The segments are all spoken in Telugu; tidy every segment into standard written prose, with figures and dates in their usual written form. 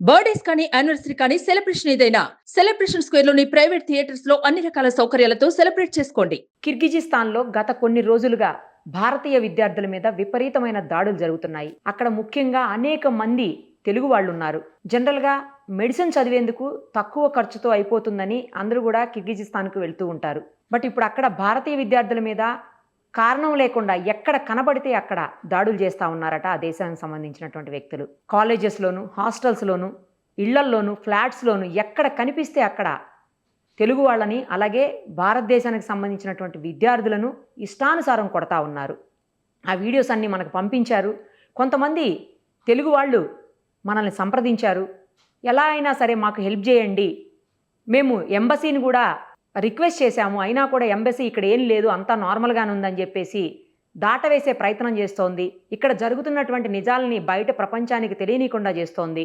బర్త్డేస్ కానీ యానివర్సరీ కానీ సెలబ్రేషన్ ఏదైనా సెలబ్రేషన్ స్క్వేర్ లోని ప్రైవేట్ థియేటర్స్ లో అన్ని రకాల సౌకర్యాలతో సెలబ్రేట్ చేసుకోండి. కిర్గిజిస్తాన్లో గత కొన్ని రోజులుగా భారతీయ విద్యార్థుల మీద విపరీతమైన దాడులు జరుగుతున్నాయి. అక్కడ ముఖ్యంగా అనేక మంది తెలుగు వాళ్ళు ఉన్నారు. జనరల్గా మెడిసిన్ చదివేందుకు తక్కువ ఖర్చుతో అయిపోతుందని అందరూ కూడా కిర్గిజిస్తాన్కు వెళ్తూ ఉంటారు. బట్ ఇప్పుడు అక్కడ భారతీయ విద్యార్థుల మీద కారణం లేకుండా ఎక్కడ కనబడితే అక్కడ దాడులు చేస్తూ ఉన్నారట ఆ దేశానికి సంబంధించినటువంటి వ్యక్తులు. కాలేజెస్లోను, హాస్టల్స్లోను, ఇళ్లల్లోను, ఫ్లాట్స్లోను ఎక్కడ కనిపిస్తే అక్కడ తెలుగు వాళ్ళని, అలాగే భారతదేశానికి సంబంధించినటువంటి విద్యార్థులను ఇష్టానుసారం కొడతా ఉన్నారు. ఆ వీడియోస్ అన్నీ మనకు పంపించారు. కొంతమంది తెలుగు వాళ్ళు మనల్ని సంప్రదించారు. ఎలా అయినా సరే మాకు హెల్ప్ చేయండి, మేము ఎంబసీని కూడా రిక్వెస్ట్ చేశాము, అయినా కూడా ఎంబసీ ఇక్కడ ఏం లేదు, అంతా నార్మల్గానే ఉందని చెప్పేసి దాటవేసే ప్రయత్నం చేస్తోంది. ఇక్కడ జరుగుతున్నటువంటి నిజాలని బయట ప్రపంచానికి తెలియనీయకుండా చేస్తోంది.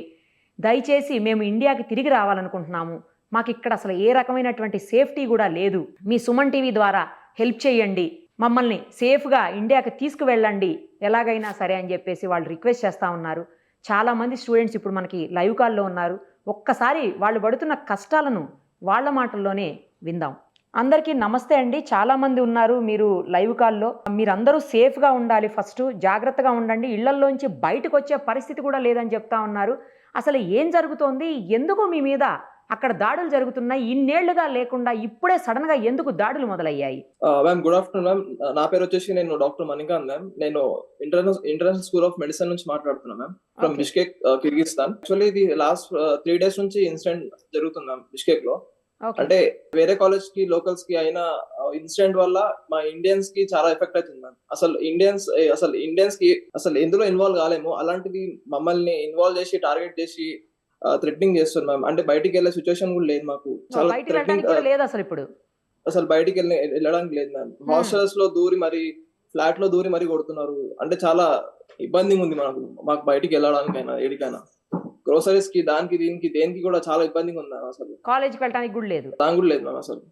దయచేసి మేము ఇండియాకి తిరిగి రావాలనుకుంటున్నాము, మాకు ఇక్కడ అసలు ఏ రకమైనటువంటి సేఫ్టీ కూడా లేదు, మీ సుమన్ టీవీ ద్వారా హెల్ప్ చేయండి, మమ్మల్ని సేఫ్గా ఇండియాకి తీసుకువెళ్ళండి ఎలాగైనా సరే అని చెప్పేసి వాళ్ళు రిక్వెస్ట్ చేస్తూ ఉన్నారు. చాలామంది స్టూడెంట్స్ ఇప్పుడు మనకి లైవ్ కాల్లో ఉన్నారు. ఒక్కసారి వాళ్ళు పడుతున్న కష్టాలను వాళ్ళ మాటల్లోనే విందాం. అందరికీ నమస్తే అండి. చాలామంది ఉన్నారు మీరు లైవ్ కాల్లో. మీరందరూ సేఫ్గా ఉండాలి, ఫస్ట్ జాగ్రత్తగా ఉండండి, ఇళ్లల్లోంచి బయటకు వచ్చే పరిస్థితి కూడా లేదని చెప్తా ఉన్నారు. అసలు ఏం జరుగుతోంది, ఎందుకు మీ మీద అక్కడ దాడులు జరుగుతున్నాయి, ఇన్నేళ్లుగా లేకుండా ఇప్పుడే సడన్ గా ఎందుకు దాడులు మొదలయ్యాయి? Ma'am good afternoon ma'am. నా పేరు వచ్చేసి నేను డాక్టర్ మణికాంత్ మ్యామ్. నేను ఇంటర్నేషనల్ స్కూల్ ఆఫ్ మెడిసిన్ నుంచి మాట్లాడుతున్నా ma'am, from Bishkek, Kyrgyzstan. Actually ఇది లాస్ట్ 3 days నుంచి ఇన్సిడెంట్ జరుగుతుంది మ్యామ్ బిష్కేక్ లో. అంటే వేరే కాలేజ్ కి, లోకల్స్ కి అయిన ఇన్సిడెంట్ వల్ల మా ఇండియన్స్ కి చాలా ఎఫెక్ట్ అవుతుంది మ్యామ్. అసలు ఇండియన్స్ కి అసలు ఎందులో ఇన్వాల్వ్ కాలేము, అలాంటిది మమ్మల్ని ఇన్వాల్వ్ చేసి టార్గెట్ చేసి థ్రెటనింగ్ చేస్తున్నారు మ్యామ్. అంటే బయటికి వెళ్ళే సిచ్యువేషన్ కూడా లేదు మాకు. చాలా అసలు బయటికి వెళ్ళడానికి లేదు మ్యామ్. హాస్టల్స్ లో దూరి మరి, ఫ్లాట్ లో దూరి మరి కొడుతున్నారు. అంటే చాలా ఇబ్బందిగా ఉంది మాకు బయటికి వెళ్ళడానికైనా, ఏడికైనా, గ్రోసరీస్ కి, దానికి దీనికి దేనికి కూడా చాలా ఇబ్బందిగా ఉంది మ్యామ్. అసలు కాలేజ్కి వెళ్ళడానికి కూడా లేదు, దాని కూడా లేదు మ్యామ్. అసలు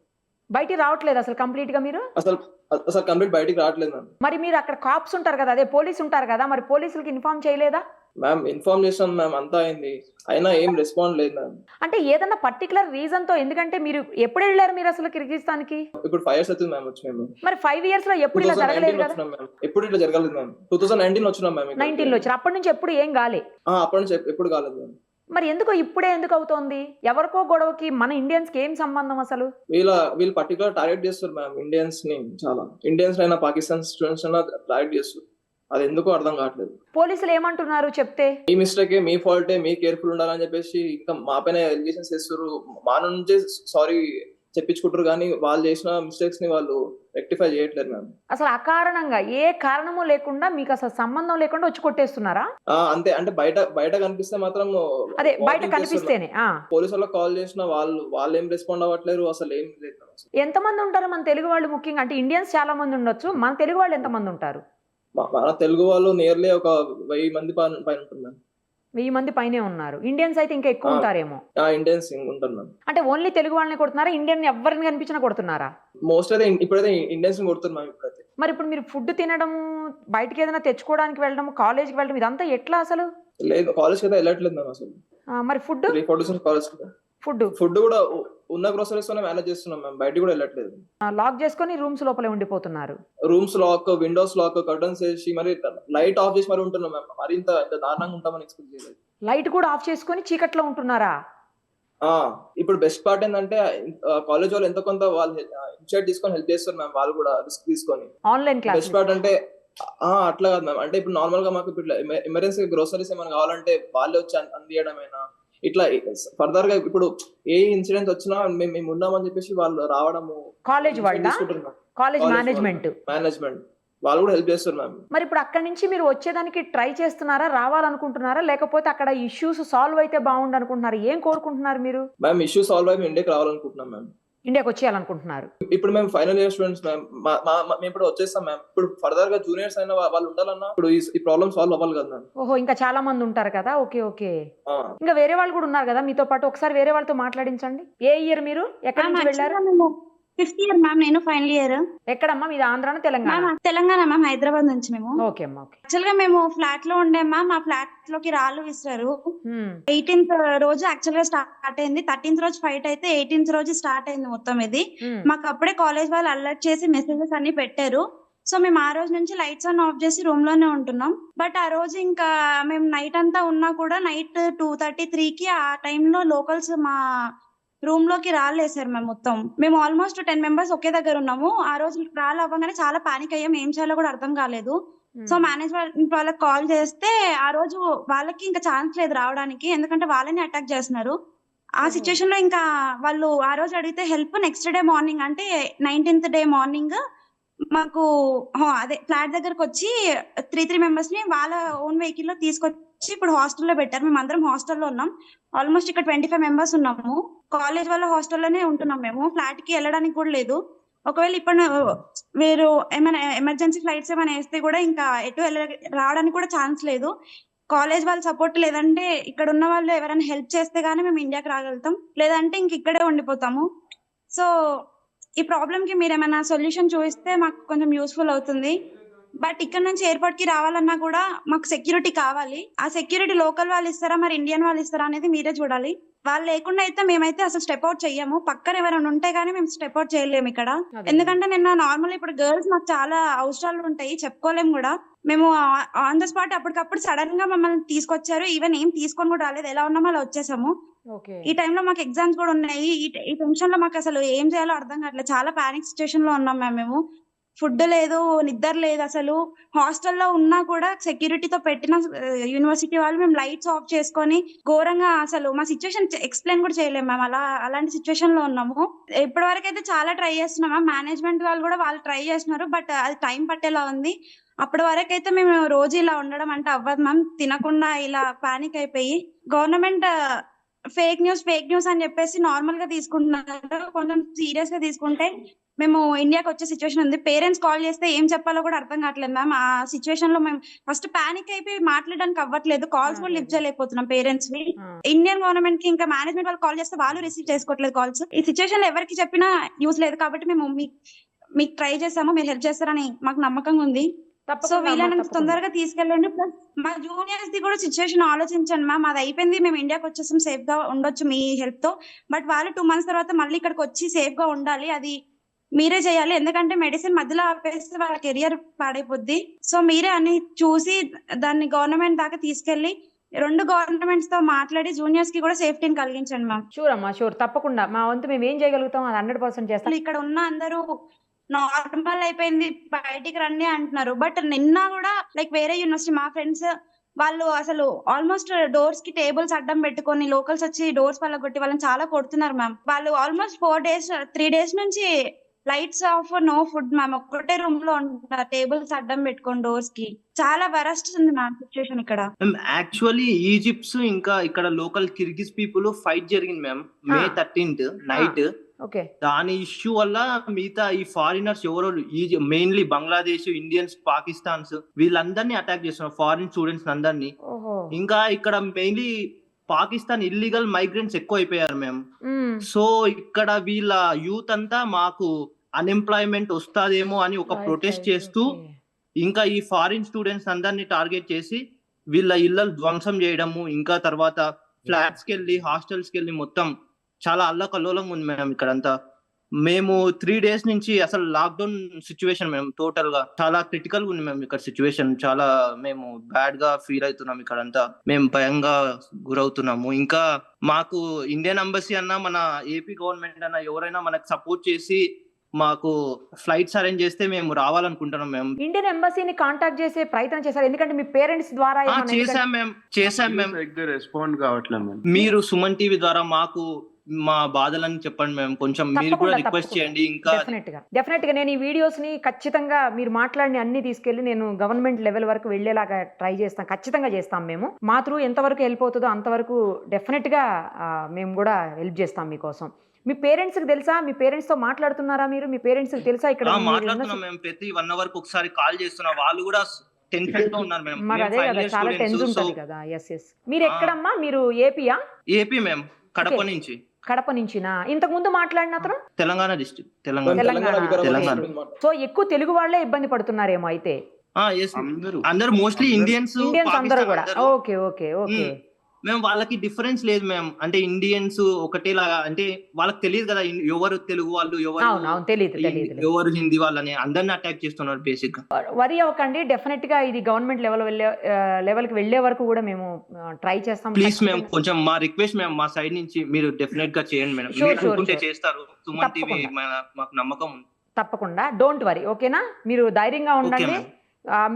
బయటికి రావట్లేదు అసలు కంప్లీట్ గా. మీరు అసలు కంప్లీట్ బయటికి రావట్లేదు మ్యామ్. మరి మీరు అక్కడ కాప్స్ ఉంటారు కదా, అదే పోలీసు ఉంటారు కదా, మరి పోలీసులకి ఇన్ఫార్మ్ చేయలేదా? మ్యామ్ ఇన్ఫార్మ్ చేసాం మ్యామ్, అంతా అయింది, అయినా ఏం రెస్పాండ్ లేదు మ్యామ్. అంటే ఏదన్నా పర్టికులర్ రీజన్ తో? ఎందుకంటే మీరు ఎప్పుడు వెళ్ళారు మీరు అసలు కిర్గిస్తాన్ కి? ఇప్పుడు 5 years అవుతుంది మ్యామ్ వచ్చి మేము. మరి 5 years లో ఎప్పుడు ఇలా జరగలేదు కదా? ఎప్పుడు ఇట్లా జరగలేదు మ్యామ్. 2019 వచ్చినాం మ్యామ్. 19 లో వచ్చారు, అప్పటి నుంచి ఎప్పుడు ఏం కాలే? అప్పటి నుంచి ఎప్పుడు కాలేదు మ్యామ్. మరి ఎందుకు ఇప్పుడే ఎందుకు అవుతోంది? ఎవరికో గొడవకి మన ఇండియన్స్ కి ఏం సంబంధం అసలు? వీళ్ళు పర్టికులర్ టార్గెట్ చేస్తారు మ్యామ్ ఇండియన్స్ ని. చాలా ఇండియన్స్ అయినా, పాకిస్తాన్ స్టూడెంట్స్ అయినా టార్గెట్ చేస్తారు. అది ఎందుకో అర్థం కావట్లేదు. పోలీసులు ఏమంటున్నారు చెప్తే? మీ మిస్టేకే, మీ ఫాల్టే, మీ కేర్ఫుల్ ఉండాలని చెప్పేసి ఇంకా మా పైన ఎలిగేషన్స్ చేస్తారు. మా నుంచే సారీ చెప్పించుకుంటారు, కానీ వాళ్ళు చేసిన మిస్టేక్స్ ని వాళ్ళు రెక్టిఫై చేయట్లేదు మ్యామ్. అసలు అకారణంగా ఏ కారణము లేకుండా, మీకు అసలు సంబంధం లేకుండా వచ్చి కొట్టేస్తున్నారా? అంతే. అంటే బయట కనిపిస్తే మాత్రం, అదే బయట కనిపిస్తేనే పోలీసు వాళ్ళకి కాల్ చేసిన వాళ్ళు ఏం రెస్పాండ్ అవ్వట్లేరు. అసలు ఏం లేదు. ఎంతమంది ఉంటారు మన తెలుగు వాళ్ళు ముఖ్యంగా? అంటే ఇండియన్స్ చాలా మంది ఉండొచ్చు, మన తెలుగు వాళ్ళు ఎంతమంది ఉంటారు? మన తెలుగు వాళ్ళు నియర్లీ ఒక 1000 మంది పైన ఉంటుంది మ్యామ్. 1000 మంది పైనే ఉన్నారు. ఇండియన్స్ అయితే ఇంకా ఎక్కువ ఉంటారేమో. ఇండియన్స్ ఉంటారు. అంటే ఓన్లీ తెలుగు వాళ్ళని కొడుతున్నారా, ఇండియన్ ఎవరిని కనిపించినా కొడుతున్నారా? మోస్ట్ అయితే ఇప్పుడైతే ఇండియన్స్ కొడుతున్నాం ఇప్పుడైతే. మరి ఇప్పుడు మీరు ఫుడ్ తినడం, బయటకి ఏదైనా తెచ్చుకోవడానికి వెళ్ళడం, కాలేజ్కి వెళ్ళడం, ఇదంతా ఎట్లా అసలు? లేదు, కాలేజ్కి అయితే వెళ్ళట్లేదు మ్యామ్ అసలు. మరి ఫుడ్ ఫుడ్ కూడా ఉన్న గ్రోసరీస్ తోనే మేనేజ్ చేస్తున్నాం మ్యామ్. బయటికి కూడా వెళ్ళట్లేదు. లాక్ చేసుకొని రూమ్స్ లోపలే ఉండిపోతున్నారు. Rooms lock, windows lock, curtains వేసి మరి లైట్ ఆఫ్ చేసి మరి ఉంటున్నాం మ్యామ్. మరి ఇంత దారుణంగా ఉంటామని ఎక్స్పెక్ట్ చేయలేదు. లైట్ కూడా ఆఫ్ చేసుకొని చీకట్లో ఉంటున్నారా? ఇప్పుడు బెస్ట్ పార్ట్ ఏంటంటే కాలేజ్ వాళ్ళు ఎంత కొంత వాళ్ళు ఇన్షియేట్ తీసుకొని హెల్ప్ చేస్తారు మ్యామ్. వాళ్ళు కూడా రిస్క్ తీసుకొని ఆన్లైన్ క్లాస్. బెస్ట్ పార్ట్ అంటే అట్లా కాదు మ్యామ్. అంటే ఇప్పుడు నార్మల్ గా మాకు ఇప్పుడు ఎమర్జెన్సీ గ్రోసరీస్ ఏమైనా కావాలంటే వాళ్ళే వచ్చి అందియడమైనా, ఇట్లా ఫర్దర్ గా ఇప్పుడు ఏ ఇన్సిడెంట్ వచ్చినా మేము ఉన్నామని చెప్పేసి వాళ్ళు రావడము. కాలేజ్ మేనేజ్మెంట్ వాళ్ళు కూడా హెల్ప్ చేస్తారు మ్యామ్. మరి ఇప్పుడు అక్కడ నుంచి మీరు వచ్చేదానికి ట్రై చేస్తున్నారా, రావాలనుకుంటున్నారా, లేకపోతే అక్కడ ఇష్యూస్ సాల్వ్ అయితే బాగుండు అనుకుంటున్నారు? ఏం కోరుకుంటున్నారు మీరు? మ్యామ్ ఇష్యూ సాల్వ్ అయ్యి ఇండియాకి రావాలనుకుంటున్నాం మ్యామ్. ఇండియాకి వచ్చేయాలనుకుంటున్నారు? ఇప్పుడు మేము ఫైనల్ ఇయర్ స్టూడెంట్స్ మ్యామ్. మేము ఇప్పుడు వచ్చేస్తాం మ్యామ్. ఇప్పుడు ఫర్దర్ గా జూనియర్స్ అయినా వాళ్ళు ఉండాలన్నా ఇప్పుడు ఈ ప్రాబ్లమ్ సాల్వ్ అవ్వాలి కదా మ్యామ్. ఓహో, ఇంకా చాలా మంది ఉంటారు కదా. ఓకే. ఇంకా వేరే వాళ్ళు కూడా ఉన్నారు కదా మీతో పాటు. ఒకసారి వేరే వాళ్ళతో మాట్లాడించండి. ఏ ఇయర్ మీరు ఎక్కడి నుంచి వెళ్ళారు? 5th ఇయర్ మ్యామ్, నేను ఫైనల్ ఇయర్. ఎక్కడమ్మా మీది? ఆంధ్రానా తెలంగాణ? మ్యామ్ తెలంగాణ మ్యామ్, హైదరాబాద్ నుంచి మేము. ఓకే అమ్మా, ఓకే. యాక్చువల్ గా మేము ఫ్లాట్ లో ఉండే మ్యామ్, ఆ ఫ్లాట్ లోకి రాళ్ళు విసిరారు. 18th రోజు యాక్చువల్ గా స్టార్ట్ అయింది. 13th రోజు ఫైట్ అయితే 18th రోజు స్టార్ట్ అయింది మొత్తం ఇది. మాకు అప్పుడే కాలేజ్ వాళ్ళు అలర్ట్ చేసి మెసేజెస్ అన్ని పెట్టారు. సో మేము ఆ రోజు నుంచి లైట్స్ ఆన్ ఆఫ్ చేసి రూమ్ లోనే ఉంటున్నాం. బట్ ఆ రోజు ఇంకా మేము నైట్ అంతా ఉన్నా కూడా నైట్ 2:30, 3కి ఆ టైంలో లోకల్స్ మా రూమ్ లోకి రాళ్ళు వేసారు మేము మొత్తం. మేము ఆల్మోస్ట్ 10 మెంబర్స్ ఒకే దగ్గర ఉన్నాము. ఆ రోజు రాళ్ళు అవ్వగానే చాలా పానిక్ అయ్యాం, ఏం చేయాలో కూడా అర్థం కాలేదు. సో మేనేజ్మెంట్ వాళ్ళకి కాల్ చేస్తే ఆ రోజు వాళ్ళకి ఇంకా ఛాన్స్ లేదు రావడానికి, ఎందుకంటే వాళ్ళని అటాక్ చేస్తున్నారు. ఆ సిచ్యువేషన్ లో ఇంకా వాళ్ళు ఆ రోజు అడిగితే హెల్ప్ నెక్స్ట్ డే మార్నింగ్, అంటే 19th డే మార్నింగ్ మాకు అదే ఫ్లాట్ దగ్గరకు వచ్చి 3 మెంబర్స్ ని వాళ్ళ ఓన్ వెహికల్ లో తీసుకొచ్చి ఇప్పుడు హాస్టల్లో పెట్టారు. మేము అందరం హాస్టల్లో ఉన్నాం. ఆల్మోస్ట్ ఇక్కడ 25 మెంబర్స్ ఉన్నాము. కాలేజ్ వాళ్ళ హాస్టల్లోనే ఉంటున్నాం మేము. ఫ్లాట్ కి వెళ్ళడానికి కూడా లేదు. ఒకవేళ ఇప్పుడు మీరు ఏమైనా ఎమర్జెన్సీ ఫ్లైట్స్ ఏమైనా వేస్తే కూడా ఇంకా ఎటు రావడానికి కూడా ఛాన్స్ లేదు. కాలేజ్ వాళ్ళ సపోర్ట్ లేదంటే ఇక్కడ ఉన్న వాళ్ళు ఎవరైనా హెల్ప్ చేస్తే గానీ మేము ఇండియాకి రాగలుగుతాం, లేదంటే ఇంక ఇక్కడే ఉండిపోతాము. సో ఈ ప్రాబ్లమ్ కి మీరు ఏమైనా సొల్యూషన్ చూపిస్తే మాకు కొంచెం యూస్ఫుల్ అవుతుంది. బట్ ఇక్కడ నుంచి ఎయిర్పోర్ట్ కి రావాలన్నా కూడా మాకు సెక్యూరిటీ కావాలి. ఆ సెక్యూరిటీ లోకల్ వాళ్ళు ఇస్తారా, మరి ఇండియన్ వాళ్ళు ఇస్తారా అనేది మీరే చూడాలి. వాళ్ళు లేకుండా అయితే మేమైతే అసలు స్టెప్ అవుట్ చెయ్యము. పక్కన ఎవరైనా ఉంటే గానీ మేము స్టెప్ అవుట్ చేయలేము ఇక్కడ. ఎందుకంటే నిన్న నార్మల్ ఇప్పుడు గర్ల్స్ మాకు చాలా అవసరాలు ఉంటాయి, చెప్పుకోలేము కూడా. మేము ఆన్ ద స్పాట్ అప్పటికప్పుడు సడన్ గా మమ్మల్ని తీసుకొచ్చారు. ఈవెన్ ఏం తీసుకొని కూడా రాలేదు, ఎలా ఉన్నామో అలా వచ్చేసాము. ఈ టైంలో మాకు ఎగ్జామ్స్ కూడా ఉన్నాయి. ఈ టెన్షన్ లో మాకు అసలు ఏం చేయాలో అర్థం కావట్లేదు. చాలా పానిక్ సిచ్యువేషన్ లో ఉన్నాం మేము. ఫుడ్ లేదు, నిద్ర లేదు. అసలు హాస్టల్లో ఉన్నా కూడా సెక్యూరిటీతో పెట్టిన యూనివర్సిటీ వాళ్ళు మేము లైట్స్ ఆఫ్ చేసుకొని ఘోరంగా అసలు మా సిచ్యువేషన్ ఎక్స్ప్లెయిన్ కూడా చేయలేము మ్యామ్. అలాంటి సిచ్యువేషన్ లో ఉన్నాము. ఇప్పటి వరకు అయితే చాలా ట్రై చేస్తున్నాం మ్యామ్. మేనేజ్మెంట్ వాళ్ళు కూడా వాళ్ళు ట్రై చేస్తున్నారు, బట్ అది టైం పట్టేలా ఉంది. అప్పటి వరకు అయితే మేము రోజు ఇలా ఉండడం అంటే అవ్వదు మ్యామ్. తినకుండా ఇలా పానిక్ అయిపోయి గవర్నమెంట్ ఫేక్ న్యూస్ అని చెప్పేసి నార్మల్ గా తీసుకుంటున్నారు. కొంచెం సీరియస్ గా తీసుకుంటే మేము ఇండియాకి వచ్చే సిచ్యువేషన్ ఉంది. పేరెంట్స్ కాల్ చేస్తే ఏం చెప్పాలో కూడా అర్థం కావట్లేదు మ్యామ్. ఆ సిచ్యువేషన్ లో మేము ఫస్ట్ పానిక్ అయిపోయి మాట్లాడడానికి అవ్వట్లేదు. కాల్స్ కూడా లిఫ్ట్ చేయలేకపోతున్నాం పేరెంట్స్ ని. ఇండియన్ గవర్నమెంట్ కి ఇంకా మేనేజ్మెంట్ వాళ్ళు కాల్ చేస్తే వాళ్ళు రిసీవ్ చేసుకోవట్లేదు కాల్స్. ఈ సిచ్యువేషన్ లో ఎవరికి చెప్పినా యూస్ లేదు. కాబట్టి మేము మీకు ట్రై చేసాము, మీరు హెల్ప్ చేస్తారని మాకు నమ్మకంగా ఉంది. సో వీళ్ళని తొందరగా తీసుకెళ్ళండి. ప్లస్ మా జూనియర్స్ ది కూడా సిచ్యువేషన్ ఆలోచించండి మ్యామ్. అది అయిపోయింది, మేము ఇండియాకి వచ్చేసాం, సేఫ్ గా ఉండొచ్చు మీ హెల్ప్ తో. బట్ వాళ్ళు 2 months తర్వాత మళ్ళీ ఇక్కడికి వచ్చి సేఫ్ గా ఉండాలి. అది మీరే చేయాలి. ఎందుకంటే మెడిసిన్ మధ్యలో ఆపేస్తే వాళ్ళ కెరియర్ పాడైపోద్ది. సో మీరే అన్ని చూసి దాన్ని గవర్నమెంట్ దాకా తీసుకెళ్లి 2 గవర్నమెంట్స్ తో మాట్లాడి జూనియర్స్ కి కూడా సేఫ్టీని కలిగించండి మ్యామ్. షూర్ అమ్మా, షూర్, తప్పకుండా. మా వంతు మేము ఏం చేయగలుగుతాం అది 100% చేస్తాం. ఇక్కడ ఉన్న అందరూ నార్మల్ అయిపోయింది, బయటికి రండి అంటున్నారు. బట్ నిన్న కూడా లైక్ వేరే యూనివర్సిటీ మా ఫ్రెండ్స్ వాళ్ళు అసలు ఆల్మోస్ట్ డోర్స్ కి టేబుల్స్ అడ్డం పెట్టుకొని లోకల్స్ వచ్చి డోర్స్ వల్ల కొట్టి వాళ్ళని చాలా కొడుతున్నారు మ్యామ్. వాళ్ళు ఆల్మోస్ట్ 3 days నుంచి lights off, no food ma'am. ఒక్కటే రూమ్ లో ఉంటున్నారు, టేబుల్స్ అడ్డం పెట్టుకొని డోర్స్ కి. చాలా వరస్ట్ ఉంది మ్యామ్ సిచ్యువేషన్ ఇక్కడ. యాక్చువల్లీ ఈజిప్ట్స్ ఇంకా ఇక్కడ లోకల్ కిర్గిజ్ పీపుల్ ఫైట్ జరిగింది మ్యామ్. May 13th night. దాని ఇష్యూ వల్ల మిగతా ఈ ఫారినర్స్ ఎవరో మెయిన్లీ బంగ్లాదేశ్, ఇండియన్స్, పాకిస్తాన్స్ వీళ్ళందరినీ అటాక్ చేస్తున్నారు, ఫారిన్ స్టూడెంట్స్ అందరినీ. ఇంకా ఇక్కడ మెయిన్లీ పాకిస్తాన్ ఇల్లీగల్ మైగ్రెంట్స్ ఎక్కువ అయిపోయారు మేము. సో ఇక్కడ వీళ్ళ యూత్ అంతా మాకు అన్ఎంప్లాయ్మెంట్ వస్తాదేమో అని ఒక ప్రొటెస్ట్ చేస్తూ ఇంకా ఈ ఫారిన్ స్టూడెంట్స్ అందరినీ టార్గెట్ చేసి వీళ్ళ ఇళ్ళలు ధ్వంసం చేయడము, ఇంకా తర్వాత ఫ్లాట్స్ కి వెళ్ళి హాస్టల్స్ కి వెళ్ళి మొత్తం చాలా అల్లకల్లోలంగా ఉంది మేడం ఇక్కడంతా. మేము 3 days నుంచి అసలు లాక్డౌన్ సిచ్యువేషన్ మేము టోటల్ గా చాలా క్రిటికల్ గా ఉంది మేము ఇక్కడ సిచ్యువేషన్. చాలా మేము బ్యాడ్ గా ఫీల్ అవుతున్నాం ఇక్కడంతా. మేము భయంగా గురవుతున్నాము. ఇంకా మాకు ఇండియన్ ఎంబసీ అన్న, మన ఏపీ గవర్నమెంట్ అన్న ఎవరైనా మనకు సపోర్ట్ చేసి మాకు ఫ్లైట్స్ అరేంజ్ చేస్తే మేము రావాలనుకుంటున్నాం. మేము ఇండియన్ ఎంబసీని కాంటాక్ట్ చేసే ప్రయత్నం చేశారు, ఎందుకంటే మీ పేరెంట్స్ ద్వారా చేసాం మేము రెస్పాండ్ కావట్లేదు. మీరు సుమన్ టీవీ ద్వారా మాకు మా బాధలని చెప్పండి మేము, కొంచెం మీరు కూడా రిక్వెస్ట్ చేయండి. ఇంకా డెఫినెట్ గా నేను ఈ వీడియోస్ ని ఖచ్చితంగా మీరు మాట్లాడిన అన్ని తీసుకెళ్లి నేను గవర్నమెంట్ లెవెల్ వరకు వెళ్లేలాగా ట్రై చేస్తాం, ఖచ్చితంగా చేస్తాం. మేము మా త్రూ ఎంతవరకు హెల్ప్ అవుతుందో అంతవరకు డెఫినెట్ గా మేము కూడా హెల్ప్ చేస్తాం మీకోసం. మీ పేరెంట్స్ కి తెలుసా? మీ పేరెంట్స్ తో మాట్లాడుతున్నారా మీరు? మీ పేరెంట్స్ కి తెలుసా? ఇక్కడ మాట్లాడుతున్నాం మేము, ప్రతి 1 hour ఒకసారి కాల్ చేస్తున్నా. వాళ్ళు కూడా టెన్షన్ తో ఉన్నారు మేము. మరి అదే కదా, చాలా టెన్షన్ ఉంటుంది కదా. ఎస్. మీరు ఎక్కడమ్మా? మీరు ఏపీయా? ఏపీ మేము, కడప నుంచి. కడప నుంచినా? ఇంతకు ముందు మాట్లాడిన అతను తెలంగాణ డిస్ట్రిక్ట్, మేము తెలంగాణ. తెలంగాణ వికారాబాద్ తెలంగాణ. నుంచి మాట్లాడుతున్నాం. సో ఎక్కువ తెలుగు వాళ్ళే ఇబ్బంది పడుతున్నారేమో అయితే. Yes, అందరు మోస్ట్లీ ఇండియన్స్, ఇండియన్స్ అందరూ కూడా. Okay okay okay. మేము వాళ్ళకి డిఫరెన్స్ లేదు మ్యామ్. అంటే ఇండియన్స్ ఒకటేలాగా, అంటే వాళ్ళకి తెలియదు కదా ఎవరు తెలుగు వాళ్ళు, అవును తెలియదు. ఎవరు హిందీ వాళ్ళని, అందరిని అటాక్ చేస్తున్నారు బేసిక్ గా. వరి అవ్వకండి, డెఫినెట్ గా ఇది గవర్నమెంట్ లెవెల్ కి వెళ్లే వరకు కూడా మేము ట్రై చేస్తాం. ప్లీజ్ మ్యామ్, కొంచెం మా రిక్వెస్ట్ మ్యామ్, మా సైడ్ నుంచి మీరు డెఫినెట్ గా చేయండి మేడం. Sure, మీరు sure, అనుకుంటే sure. చేస్తారు. సుమన్ టీవీ మాకు నమ్మకం ఉంది. తప్పకుండా, డోంట్ వరీ, ఓకేనా? మీరు ధైర్యంగా ఉండండి. ma'am.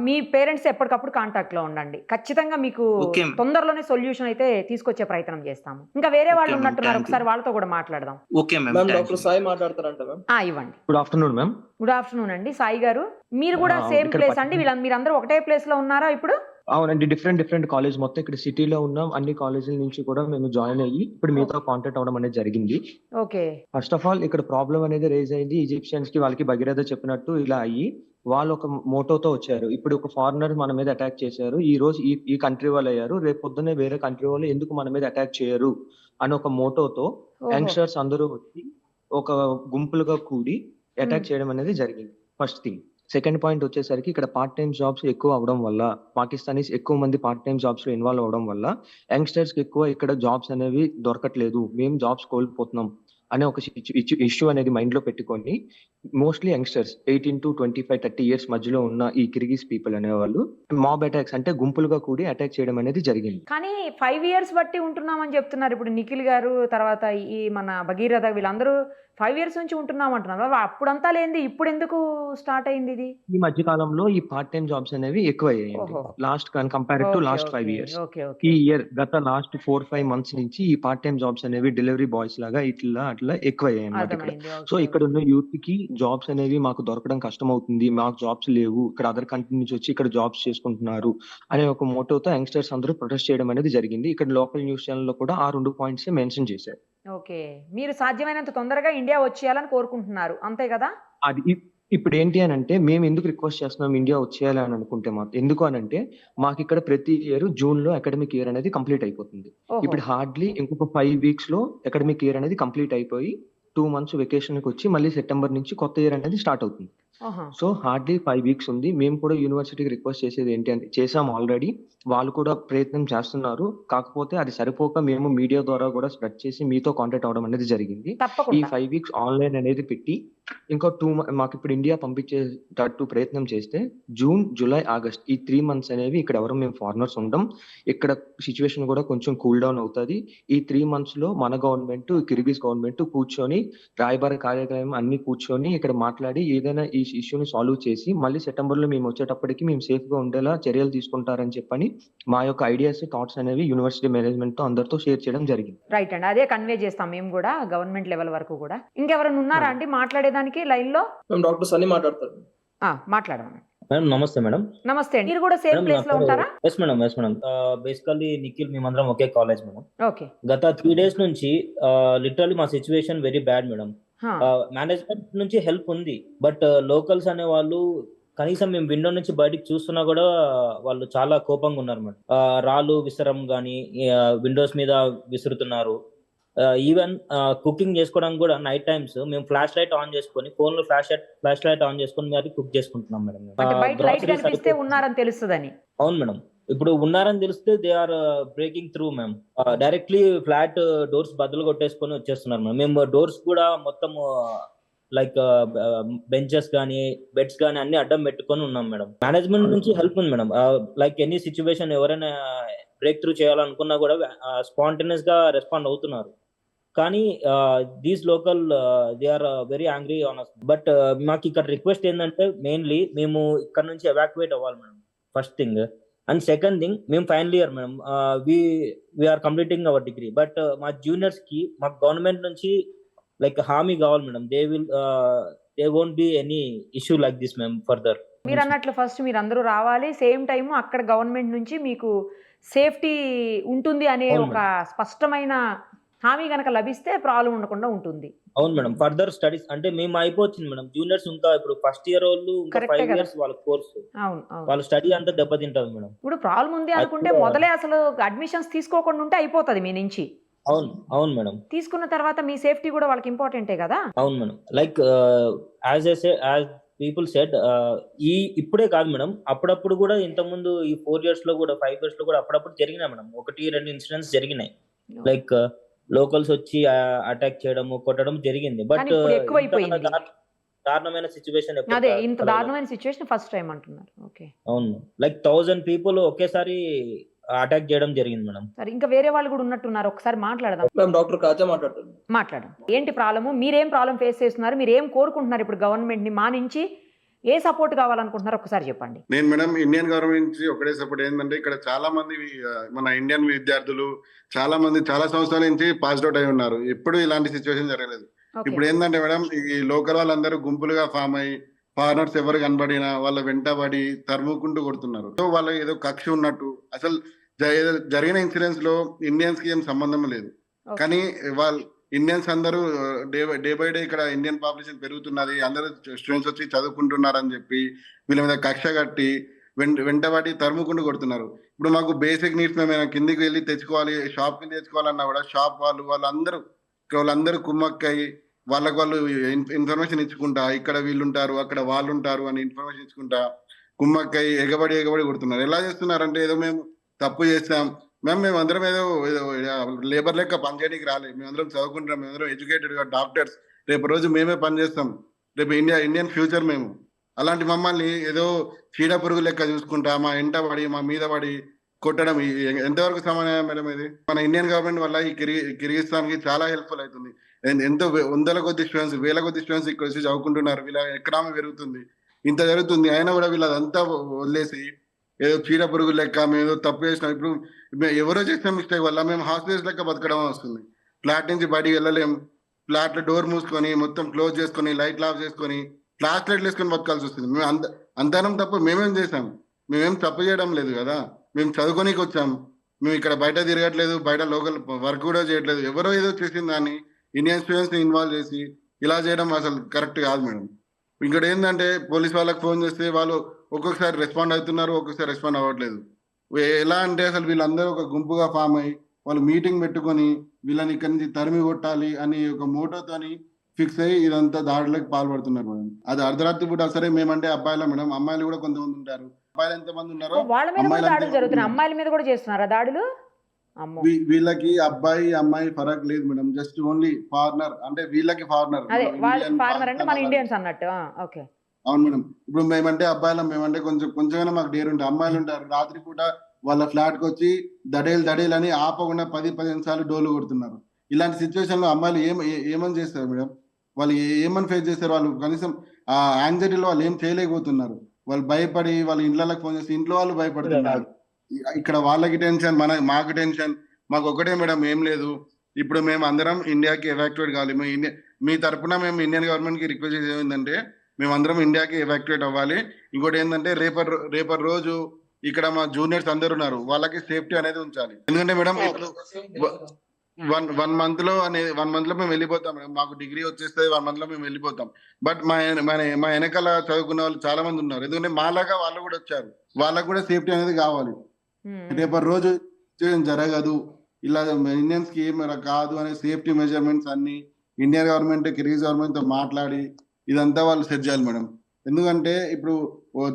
మీ పేరెంట్స్ ఎప్పటికప్పుడు కాంటాక్ట్ లో ఉండండి. ఖచ్చితంగా మీకు Okay, ma'am. తొందరలోనే సొల్యూషన్ అయితే తీసుకొచ్చే ప్రయత్నం చేస్తాము. ఇంకా వేరే వాళ్ళు Okay, ma'am. ఉన్నట్టున్నారు, Thank you. ఒకసారి వాళ్ళతో కూడా మాట్లాడదాం. Okay ma'am, ma'am doctor Sai మాట్లాడతారంట మ్యామ్. ఇవ్వండి. Good afternoon ma'am. Good afternoon అండి సాయి గారు. మీరు కూడా ఆ, సేమ్ ఇక్కడ ప్లేస్ పక్కన. అండి? మీరందరూ ఒకటే ప్లేస్ లో ఉన్నారా ఇప్పుడు? అవునండి, డిఫరెంట్ కాలేజ్ మొత్తం ఇక్కడ సిటీలో ఉన్నాం. అన్ని కాలేజీల నుంచి కూడా మేము జాయిన్ అయ్యి ఇప్పుడు మీతో కాంటాక్ట్ అవడం అనేది జరిగింది. ఓకే ఫస్ట్ ఆఫ్ ఆల్ ఇక్కడ ప్రాబ్లం అనేది రేజ్ అయింది. ఈజిప్షియన్స్ కి వాళ్ళకి భగీరథ చెప్పినట్టు ఇలా అయ్యి వాళ్ళు ఒక మోటోతో వచ్చారు. ఇప్పుడు ఒక ఫారినర్ మన మీద అటాక్ చేశారు. ఈ రోజు ఈ కంట్రీ వాళ్ళు అయ్యారు, రేపు పొద్దున్నే వేరే కంట్రీ వాళ్ళు ఎందుకు మన మీద అటాక్ చేయరు అని ఒక మోటోతో యంగ్స్టర్స్ అందరూ వచ్చి ఒక గుంపులుగా కూడి అటాక్ చేయడం అనేది జరిగింది. First thing. సెకండ్ పాయింట్ వచ్చేసరికి ఇక్కడ పార్ట్ టైం జాబ్స్ ఎక్కువ అవడం వల్ల, పాకిస్తానీస్ ఎక్కువ మంది పార్ట్ టైం జాబ్స్ లో ఇన్వాల్వ్ అవడం వల్ల యంగ్స్టర్స్ కి ఎక్కువ ఇక్కడ జాబ్స్ అనేవి దొరకట్లేదు, మేము జాబ్స్ కోల్పోతున్నాం అనే ఒక ఇష్యూ అనేది మైండ్ లో పెట్టుకొని మోస్ట్లీ యంగ్స్టర్స్ 18 to 25, 30 years మధ్యలో ఉన్న ఈ కిర్గిజ్ పీపుల్ అనేవాళ్ళు మాబ్ అటాక్స్ అంటే గుంపులుగా కూడి అటాక్ చేయడం అనేది జరిగింది. కానీ 5 years బట్టి ఉంటున్నామని చెప్తున్నారు. ఇప్పుడు నిఖిల్ గారు, తర్వాత ఈ మన భగీరథ, వీళ్ళందరూ 5 years నుంచి ఉంటున్నాం అంటున్నారు. అప్పుడంతా లేనిది ఇప్పుడు ఎందుకు స్టార్ట్ అయింది ఇది? ఈ మధ్య కాలంలో ఈ పార్ట్ టైం జాబ్స్ అనేవి ఎక్కువ అయ్యాయి. ఓహో. Last compare to last 5 years. Okay ఈ ఓకే ఇయర్ గత లాస్ట్ 4-5 months నుంచి ఈ పార్ట్ టైం జాబ్స్ అనేవి డెలివరీ బాయ్స్ లాగా అట్లా ఎక్కువ అయ్యాయి అన్నమాట ఇక్కడ. అర్థమైంది. సో ఇక్కడ ఉన్న యూత్ కి జాబ్స్ అనేవి మాకు దొరకడం కష్టం అవుతుంది, మాకు జాబ్స్ లేవు, ఇక్కడ అదర్ కంట్రీ నుంచి వచ్చి ఇక్కడ జాబ్స్ చేసుకుంటున్నారు అనే ఒక మోటోతో యంగ్స్టర్స్ అందరూ ప్రొటెస్ట్ చేయడం అనేది జరిగింది. ఇక్కడ లోకల్ న్యూస్ ఛానల్ లో కూడా ఆ 2 points మెన్షన్ చేశారు. ఓకే, మీరు సాధ్యమైనంత తొందరగా ఇండియా వచ్చేయాలని కోరుకుంటున్నారు, అంతే కదా? అది ఇప్పుడు ఏంటి అని అంటే మేము ఎందుకు రిక్వెస్ట్ చేస్తున్నాం ఇండియా వచ్చేయాలి అని అనుకుంటే ఎందుకు అని అంటే మాకు ఇక్కడ ప్రతి ఇయర్ జూన్ లో అకాడమిక్ ఇయర్ అనేది కంప్లీట్ అయిపోతుంది. ఓహో. ఇప్పుడు హార్డ్లీ ఇంకొక 5 weeks లో అకాడమిక్ ఇయర్ అనేది కంప్లీట్ అయిపోయి 2 months వెకేషన్ కి వచ్చి మళ్ళీ సెప్టెంబర్ నుంచి కొత్త ఇయర్ అనేది స్టార్ట్ అవుతుంది. ఆహా. సో హార్డ్లీ 5 weeks ఉంది. మేము కూడా యూనివర్సిటీకి రిక్వెస్ట్ చేసేది ఏంటి అంటే చేసాం ఆల్రెడీ, వాళ్ళు కూడా ప్రయత్నం చేస్తున్నారు. కాకపోతే అది సరిపోక మేము మీడియా ద్వారా కూడా స్ప్రెడ్ చేసి మీతో కాంటాక్ట్ అవడం అనేది జరిగింది. ఈ తప్పకుండా 5 weeks ఆన్లైన్ అనేది పెట్టి ఇంకో 2 మాకు ఇప్పుడు ఇండియా పంపించేటట్టు ప్రయత్నం చేస్తే జూన్, జూలై, ఆగస్ట్ ఈ 3 months అనేవి ఇక్కడ ఎవరు మేము ఫారినర్స్ ఉండం. ఇక్కడ సిచ్యువేషన్ కూడా కొంచెం కూల్ డౌన్ అవుతుంది. ఈ 3 months లో మన గవర్నమెంట్, కిర్గిజ్ గవర్నమెంట్ కూర్చొని రాయబార కార్యాలయం అన్ని కూర్చొని ఇక్కడ మాట్లాడి ఏదైనా ఈ ఇష్యూని సాల్వ్ చేసి మళ్ళీ సెప్టెంబర్ లో మేము వచ్చేటప్పటికి మేము సేఫ్ గా ఉండేలా చర్యలు తీసుకుంటారని చెప్పని మా యొక్క ఐడియాస్, థాట్స్ అనేవి యూనివర్సిటీ మేనేజ్మెంట్ తో అందరితో షేర్ చేయడం జరిగింది. రైట్ అండి, అదే కన్వే చేస్తాం మేము కూడా గవర్నమెంట్ లెవెల్ వరకు కూడా. ఇంకెవరైనా ఉన్నారా అండి మాట్లాడేదానికి లైన్ లో? మేము డాక్టర్ సన్నీ మాట్లాడతారు. మాట్లాడమని. మేడం నమస్తే మేడం. నమస్తే అండి, మీరు కూడా సేమ్ మేడం, ప్లేస్ లో ఉంటారా? Yes madam, yes madam. Basically Nikhil మేమందరం ఒకే కాలేజ్ మేడం. ఓకే. గత 3 days నుంచి లిటరల్లీ మా situation very bad madam. Management నుంచి హెల్ప్ ఉంది, బట్ లోకల్స్ అనే వాళ్ళు కనీసం మేము విండో నుంచి బయటికి చూస్తున్నా కూడా వాళ్ళు చాలా కోపంగా ఉన్నారు మేడం. రాళ్ళు విసరం గానీ విండోస్ మీద విసురుతున్నారు. ఈవెన్ కుకింగ్ చేసుకోవడానికి కూడా నైట్ టైమ్స్ మేము ఫ్లాష్ లైట్ ఆన్ చేసుకొని, ఫోన్ లో ఫ్లాష్ లైట్ ఆన్ చేసుకొని మరి కుక్ చేసుకుంటున్నాం మేడం. అంటే బయట లైట్ కనిపిస్తే ఉన్నారని తెలుస్తుందని. అవును మేడం, ఇప్పుడు ఉన్నారని తెలిస్తే they are breaking through ma'am. Directly flat doors బద్దలు కొట్టేసుకొని వచ్చేస్తున్నారు మేడం. మేము డోర్స్ కూడా మొత్తం లైక్ బెంచెస్ కానీ బెడ్స్ కానీ అన్ని అడ్డం పెట్టుకొని ఉన్నాం మేడం. మేనేజ్మెంట్ నుంచి హెల్ప్ ఉంది మేడం. లైక్ ఎనీ సిచ్యువేషన్ ఎవరైనా బ్రేక్ త్రూ చేయాలనుకున్నా కూడా స్పాంటేనియస్ గా రెస్పాండ్ అవుతున్నారు. కానీ these local they are very angry on us. But మాకు ఇక్కడ రిక్వెస్ట్ ఏంటంటే మెయిన్లీ మేము ఇక్కడ నుంచి ఎవాక్యుయేట్ అవ్వాలి madam, first thing. And second thing, మేము final year madam, we are completing our degree. But మా జూనియర్స్ కి మాకు గవర్నమెంట్ నుంచి లైక్ హామీ కావాలి madam. They won't be any issue like this ma'am further. మీరు అన్నట్లు ఫస్ట్ మీరు అందరూ రావాలి, సేమ్ టైం అక్కడ గవర్నమెంట్ నుంచి మీకు సేఫ్టీ ఉంటుంది అనే ఒక స్పష్టమైన హామీ కనుక లభిస్తే ప్రాబ్లం ఉండకుండా ఉంటుంది. అవును మేడం, ఫర్దర్ స్టడీస్ అంటే మేము అయిపోతుంది మేడం. జూనియర్స్ ఇంకా ఇప్పుడు ఫస్ట్ ఇయర్ వాళ్ళు ఇంకా 5 years వాళ్ళ కోర్స్, వాళ్ళ స్టడీ అంతా దెబ్బతింటది మేడం. ఇప్పుడు ప్రాబ్లం ఉంది అనుకుంటే మొదలే అసలు అడ్మిషన్స్ తీసుకోకుండా ఉంటే అయిపోతుంది మీ నుంచి. అవును అవును మేడం. తీసుకున్న తర్వాత మీ సేఫ్టీ కూడా వాళ్ళకి ఇంపార్టెంటే కదా. అవును madam. Like as people said, ఇప్పుడే కాదు మేడం, అప్పుడప్పుడు కూడా ఇంతకుముందు ఈ 4 years లో కూడా 5 years లో కూడా అప్పుడప్పుడు జరిగినాయి మేడం. 1-2 ఇన్సిడెంట్స్ జరిగినాయి. లైక్ లోకల్స్ వచ్చి అటాక్ చేయడము, కొట్టడం జరిగింది. కానీ బట్ ఇప్పుడు ఎక్కువైపోయింది. దారుణమైన సిచ్యువేషన్ అదే ఇంత దారుణమైన సిచ్యువేషన్ ఫస్ట్ టైం అంటున్నారు. ఓకే. అవును. లైక్ 1000 పీపుల్ ఒకేసారి అటాక్ చేయడం జరిగింది మేడం. సరే, ఇంకా వేరే వాళ్ళు కూడా ఉన్నట్టున్నారు. ఒకసారి మాట్లాడదాం. మ్యామ్ డాక్టర్ కాజా మాట్లాడుతున్నాను. మాట్లాడండి. ఏంటి ప్రాబ్లము? మీరేం ప్రాబ్లం ఫేస్ చేస్తున్నారు? మీరు ఏం కోరుకుంటున్నారు ఇప్పుడు గవర్నమెంట్‌ని? మా నుంచి ఏ సపోర్ట్ కావాలనుకుంటున్నారో ఒకసారి చెప్పండి. నేను మేడం ఇండియన్ గవర్నమెంట్ నుంచి ఒకటే సపోర్ట్ ఏంటంటే, ఇక్కడ చాలా మంది మన ఇండియన్ విద్యార్థులు చాలా మంది చాలా సంవత్సరాల నుంచి పాస్డ్ అవుట్ అయి ఉన్నారు. ఎప్పుడు ఇలాంటి సిచ్యువేషన్ జరగలేదు. ఓకే. ఇప్పుడు ఏంటంటే మేడం, ఈ లోకల్ వాళ్ళందరూ గుంపులుగా ఫామ్ అయ్యి ఫారినర్స్ ఎవరు కనబడినా వాళ్ళ వెంటబడి తరుముకుంటూ కొడుతున్నారు. సో వాళ్ళ ఏదో కక్ష ఉన్నట్టు. అసలు జరిగిన ఇన్సిడెంట్స్ లో ఇండియన్స్ కి ఏం సంబంధం లేదు. ఓకే. కానీ వాళ్ళు ఇండియన్స్ అందరూ డే బై డే ఇక్కడ ఇండియన్ పాపులేషన్ పెరుగుతున్నది, అందరూ స్టూడెంట్స్ వచ్చి చదువుకుంటున్నారు అని చెప్పి వీళ్ళ మీద కక్ష కట్టి వెంటబడి తరుముకుంటూ కొడుతున్నారు. ఇప్పుడు మాకు బేసిక్ నీడ్స్ మేము కిందికి వెళ్ళి తెచ్చుకోవాలి, షాప్ కింద తెచ్చుకోవాలన్నా కూడా షాప్ వాళ్ళందరూ కుమ్మక్కయి వాళ్ళు ఇన్ఫర్మేషన్ ఇచ్చుకుంటా, ఇక్కడ వీళ్ళు ఉంటారు అక్కడ వాళ్ళు ఉంటారు అని ఇన్ఫర్మేషన్ ఇచ్చుకుంటా కుమ్మక్కయి ఎగబడి కొడుతున్నారు. ఎలా చేస్తున్నారంటే, ఏదో మేము తప్పు చేస్తాం మేము అందరం ఏదో లేబర్ లెక్క పనిచేయడానికి రాలేదు. మేమందరం చదువుకుంటాం, మేమందరం ఎడ్యుకేటెడ్ గా డాక్టర్స్. రేపు రోజు మేమే పనిచేస్తాం, రేపు ఇండియన్ ఫ్యూచర్ మేము. అలాంటి మమ్మల్ని ఏదో చీడ పురుగు లెక్క చూసుకుంటా మా ఎంట పడి మా మీద పడి కొట్టడం ఎంతవరకు సమానం మేడం? ఇది మన ఇండియన్ గవర్నమెంట్ వల్ల ఈ కిర్గిస్థాన్ కి చాలా హెల్ప్ఫుల్ అవుతుంది. ఎంతో వందల కొద్ది స్టూడెంట్స్, వేల కొద్ది స్టూడెంట్స్ ఇక్కడ వచ్చి చదువుకుంటున్నారు. వీళ్ళ ఎకనామీ పెరుగుతుంది, ఇంత జరుగుతుంది. అయినా కూడా వీళ్ళదంతా వదిలేసి ఏదో చీడ పురుగు లెక్క మేము ఏదో తప్పు చేసినాం. ఇప్పుడు ఎవరో చేసిన మిస్టేక్ వల్ల మేము హాస్టల్స్ లెక్క బతకడం వస్తుంది. ఫ్లాట్ నుంచి బయటికి వెళ్ళలేం, ఫ్లాట్ లో డోర్ మూసుకొని మొత్తం క్లోజ్ చేసుకొని లైట్లు ఆఫ్ చేసుకొని ఫ్లాష్ లైట్లు వేసుకొని బతకాల్సి వస్తుంది. మేము అంతరం తప్ప మేమేం చేసాం? మేమేం తప్పు చేయడం లేదు కదా. మేము చదువుకోనికి వచ్చాం, మేము ఇక్కడ బయట తిరగట్లేదు, బయట లోకల్ వర్క్ కూడా చేయట్లేదు. ఎవరో ఏదో చేసిన దాన్ని ఇండియన్ స్టూడెంట్స్ ని ఇన్వాల్వ్ చేసి ఇలా చేయడం అసలు కరెక్ట్ కాదు మేడం. ఇంకోటి ఏంటంటే, పోలీస్ వాళ్ళకి ఫోన్ చేస్తే వాళ్ళు ఒక్కొక్కసారి రెస్పాండ్ అవుతున్నారు, ఒక్కొక్కసారి రెస్పాండ్ అవ్వట్లేదు. ఎలా అంటే అసలు వీళ్ళందరూ ఒక గుంపుగా ఫామ్ అయ్యి వాళ్ళు మీటింగ్ పెట్టుకొని వీళ్ళని ఇక్కడి నుంచి తరిమి కొట్టాలి అని ఒక మోటోతోని ఫిక్స్ అయ్యి ఇదంతా దాడులకు పాల్పడుతున్నారు మేడం. అది అర్ధరాత్రి పూట. సరే మేమంటే అబ్బాయిల మేడం, అమ్మాయిలు కూడా కొంతమంది ఉంటారు. అబ్బాయిలు ఎంతమంది ఉన్నారో వాళ్ళ మీద కూడా దాడులు జరుగుతున్నాయి. అమ్మాయిల మీద కూడా చేస్తున్నారా దాడులు? వీళ్ళకి అబ్బాయి అమ్మాయి ఫరక్ లేదు మేడం. జస్ట్ ఓన్లీ ఫారినర్ అంటే వీళ్ళకి ఫారినర్. అదే వాళ్ళకి ఫారినర్ అంటే మన ఇండియన్స్ అన్నట్టు. ఓకే. అవును మేడం. ఇప్పుడు మేమంటే అబ్బాయిలం, మేమంటే కొంచెమైనా మాకు డేర్ ఉంటాయి. అమ్మాయిలు ఉంటారు, రాత్రి పూట వాళ్ళ ఫ్లాట్ కి వచ్చి దడేలు అని ఆపకుండా 10-15 సార్లు డోలు కొడుతున్నారు. ఇలాంటి సిచ్యువేషన్ లో అమ్మాయిలు ఏమని చేస్తారు మేడం? వాళ్ళు ఏమని ఫేస్ చేస్తారు? వాళ్ళు కనీసం ఆ యాంగ్జైటీలో వాళ్ళు ఏం చేయలేకపోతున్నారు. వాళ్ళు భయపడి వాళ్ళ ఇంట్లోకి ఫోన్ చేసి ఇంట్లో వాళ్ళు భయపడుతున్నారు. ఇక్కడ వాళ్ళకి టెన్షన్, మాకు టెన్షన్. మాకు ఒకటే మేడం, ఏం లేదు. ఇప్పుడు మేము అందరం ఇండియాకి ఎవాక్యుయేట్ కావాలి. మీ తరపున మేము ఇండియన్ గవర్నమెంట్ కి రిక్వెస్ట్ చేసేది ఏంటంటే, మేమందరం ఇండియాకి ఎవాక్యుయేట్ అవ్వాలి. ఇంకోటి ఏంటంటే, రేపటి రోజు ఇక్కడ మా జూనియర్స్ అందరు ఉన్నారు, వాళ్ళకి సేఫ్టీ అనేది ఉంచాలి. ఎందుకంటే మేడం, ఇప్పుడు 1 month లో మేము వెళ్ళిపోతాం మేడం. మాకు డిగ్రీ వచ్చేస్తుంది, 1 month లో మేము వెళ్ళిపోతాం. బట్ మా వెనకాల చదువుకున్న వాళ్ళు చాలా మంది ఉన్నారు. ఎందుకంటే మాలాగా వాళ్ళు కూడా వచ్చారు, వాళ్ళకు కూడా సేఫ్టీ అనేది కావాలి. రేపటి రోజు జరగదు, ఇలా ఇండియన్స్ కి ఏం కాదు అనే సేఫ్టీ మెజర్మెంట్స్ అన్ని ఇండియన్ గవర్నమెంట్ కిర్గిజ్ గవర్నమెంట్ తో మాట్లాడి ఇదంతా వాళ్ళు సెట్ చేయాలి మేడం. ఎందుకంటే ఇప్పుడు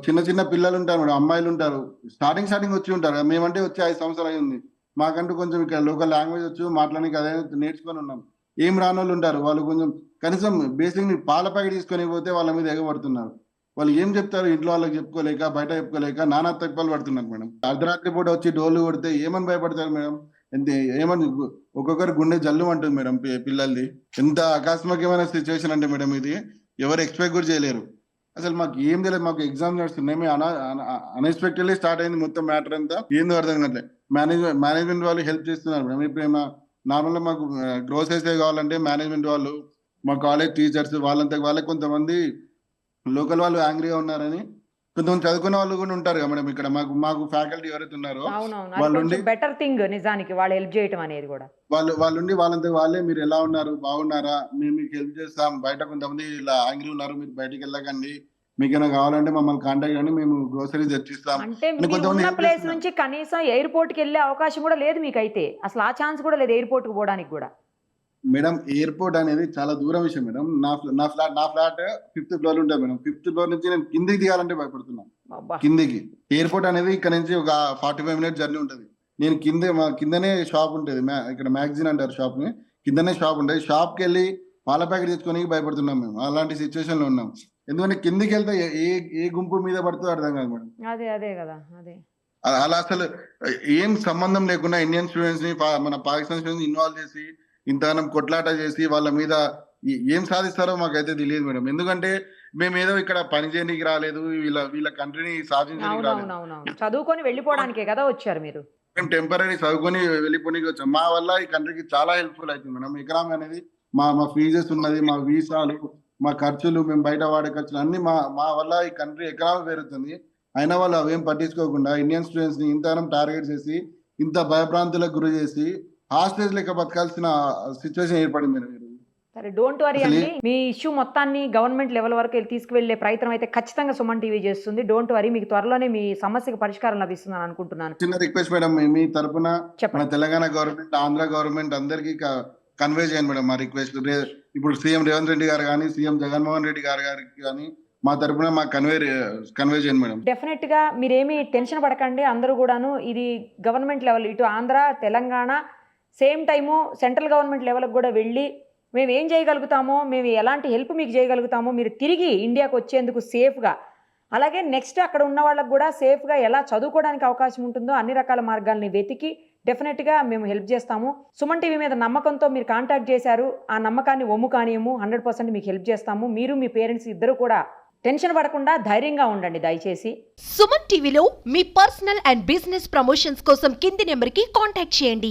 చిన్న పిల్లలు ఉంటారు మేడం, అమ్మాయిలు ఉంటారు, స్టార్టింగ్ వచ్చి ఉంటారు. మేమంటే వచ్చి 5 సంవత్సరాలు అయింది. మాకంటూ కొంచెం ఇక్కడ లోకల్ లాంగ్వేజ్ వచ్చి మాట్లాడానికి అదే నేర్చుకొని ఉన్నాం. ఏం రాని వాళ్ళు ఉంటారు, వాళ్ళు కొంచెం కనీసం బేసిక్ పాల ప్యాకెట్ తీసుకొని పోతే వాళ్ళ మీద ఎగబడుతున్నారు. వాళ్ళు ఏం చెప్తారు? ఇంట్లో వాళ్ళకి చెప్పుకోలేక, బయట చెప్పుకోలేక నానా తక్కువలు పడుతున్నారు మేడం. అర్ధరాత్రి పూట వచ్చి డోర్లు కొడితే ఏమని భయపడతారు మేడం? ఏమని ఒక్కొక్కరు గుండె జల్లు అంటుంది మేడం పిల్లలది. ఎంత ఆకస్మికమైన సిచ్యువేషన్ అంటే మేడం, ఇది ఎవరు ఎక్స్పెక్ట్ కూడా చేయలేరు. అసలు మాకు ఏం తెలియదు. మాకు ఎగ్జామ్ నడుస్తున్నాయి, అన్ఎక్స్పెక్టెడ్లీ స్టార్ట్ అయింది మొత్తం మ్యాటర్ అంతా. ఏందో అర్థం కావట్లేదు. మేనేజ్మెంట్ వాళ్ళు హెల్ప్ చేస్తున్నారు మేడం. ఇప్పుడు నార్మల్గా మాకు గ్రోసరీస్ కావాలంటే మేనేజ్మెంట్ వాళ్ళు, మా కాలేజ్ టీచర్స్ వాళ్ళకి కొంతమంది లోకల్ వాళ్ళు యాంగ్రీగా ఉన్నారని కొంతమంది చదువుకున్న వాళ్ళు కూడా ఉంటారు కదా మేడం. ఇక్కడ మాకు ఫ్యాకల్టీ ఎవరైతే ఉన్నారో వాళ్ళు బెటర్ థింగ్ నిజానికి వాళ్ళు హెల్ప్ చేయడం అనేది కూడా వాళ్ళుండి వాళ్ళంతా వాళ్ళే, మీరు ఎలా ఉన్నారు, బాగున్నారా, మేము మీకు హెల్ప్ చేస్తాం, బయట కొంతమంది ఇలా యాంగ్రీ ఉన్నారు, మీరు బయటికి వెళ్ళకండి, మీకేమైనా కావాలంటే మమ్మల్ని కాంటాక్ట్ చేయండి, మేము గ్రోసరీస్ తెచ్చిస్తాం. అంటే అని మీరు కొంతమంది ఉన్న ఏం ప్లేస్ చేస్తున్నారు? నుంచి కనీసం ఎయిర్పోర్ట్ కి వెళ్ళే అవకాశం కూడా లేదు మీకైతే, అసలు ఆ ఛాన్స్ కూడా లేదు ఎయిర్పోర్ట్ కి పోవడానికి కూడా. మేడం ఎయిర్పోర్ట్ అనేది చాలా దూరం విషయం మేడం. నా ఫ్లాట్ 5th ఫ్లోర్ ఉంటుంది మేడం. 5th ఫ్లోర్ నుంచి నేను కిందికి దిగాలంటే భయపడుతున్నాను. అబ్బా. కిందికి ఎయిర్పోర్ట్ అనేది ఇక్కడ నుంచి ఒక 45 మినిట్స్ జర్నీ ఉంటుంది. నేను మా కిందనే షాప్ ఉంటుంది, ఇక్కడ మ్యాగజైన్ అంటారు షాప్ ని, కిందనే షాప్ ఉంటుంది. షాప్ కి వెళ్ళి పాల ప్యాకెట్ తెచ్చుకొని భయపడుతున్నాం మేము. అలాంటి సిచ్యువేషన్ లో ఉన్నాం. ఎందుకంటే కిందికి వెళ్తే ఏ గుంపు మీద పడుతుందో అర్థం కాదు మేడం. అదే కదా అదే. అలా అసలు ఏం సంబంధం లేకుండా ఇండియన్ స్టూడెంట్స్ ని మన పాకిస్తాన్ స్టూడెంట్స్ ఇన్వాల్వ్ చేసి ఇంతగానం కొట్లాట చేసి వాళ్ళ మీద ఏం సాధిస్తారో మాకైతే తెలియదు మేడం. ఎందుకంటే మేము ఏదో ఇక్కడ పని చేయడానికి రాలేదు, వీళ్ళ కంట్రీని సాధించడానికి రాలేదు. అవునవునవును, చదువుకొని వెళ్ళిపోవడానికే కదా వచ్చారు మీరు. మేము టెంపరీ చదువుకొని వెళ్ళిపోయి వచ్చాం. మా వల్ల ఈ కంట్రీకి చాలా హెల్ప్ఫుల్ అవుతుంది మేడం. ఎకనామీ అనేది మా ఫీజెస్ ఉన్నది, మా వీసాలు, మా ఖర్చులు, మేము బయట వాడే ఖర్చులు అన్ని మా వల్ల ఈ కంట్రీ ఎకనామీ పెరుగుతుంది. అయినా వాళ్ళు అవేం పట్టించుకోకుండా ఇండియన్ స్టూడెంట్స్ ని ఇంతగానం టార్గెట్ చేసి ఇంత భయభ్రాంతులకు గురి చేసి హాస్టేజ్ లెక్క బతకాల్సిన సిచ్యువేషన్ ఏర్పడింది మేడం. సరే, డోంట్ వరీ అండి. మీ ఇష్యూ మొత్తాన్ని గవర్నమెంట్ లెవెల్ వరకు తీసుకువెళ్లే ప్రయత్నం అయితే ఖచ్చితంగా సుమన్ టీవీ చేస్తుంది. డోంట్ వరీ, మీకు త్వరలోనే మీ సమస్యకు పరిష్కారం లభిస్తుందని అనుకుంటున్నాను. చిన్న రిక్వెస్ట్ మేడం, మీ తరపున మన చెప్పండి. తెలంగాణ గవర్నమెంట్, ఆంధ్ర గవర్నమెంట్ అందరికీ కన్వే చేయండి మేడం మా రిక్వెస్ట్. ఇప్పుడు సీఎం రేవంత్ రెడ్డి గారు కానీ, సీఎం జగన్మోహన్ రెడ్డి గారికి కానీ మా తరపున మాకు కన్వే చేయండి మేడం. డెఫినెట్ గా మీరేమీ టెన్షన్ పడకండి. అందరూ కూడాను ఇది గవర్నమెంట్ లెవెల్, ఇటు Andhra, Telangana, same time central government లెవెల్కి కూడా వెళ్ళి మేము ఏం చేయగలుగుతామో, మేము ఎలాంటి హెల్ప్ మీకు చేయగలుగుతామో, మీరు తిరిగి ఇండియాకి వచ్చేందుకు సేఫ్గా, అలాగే నెక్స్ట్ అక్కడ ఉన్న వాళ్ళకు కూడా సేఫ్గా ఎలా చదువుకోవడానికి అవకాశం ఉంటుందో అన్ని రకాల మార్గాల్ని వెతికి డెఫినెట్గా మేము హెల్ప్ చేస్తాము. సుమన్ టీవీ మీద నమ్మకంతో మీరు కాంటాక్ట్ చేశారు, ఆ నమ్మకాన్ని ఒమ్ము కానియము. 100% మీకు హెల్ప్ చేస్తాము. మీరు మీ పేరెంట్స్ ఇద్దరు కూడా టెన్షన్ పడకుండా ధైర్యంగా ఉండండి దయచేసి. సుమన్ టీవీలో మీ పర్సనల్ అండ్ బిజినెస్ ప్రమోషన్స్ కోసం కింది నెంబర్కి కాంటాక్ట్ చేయండి.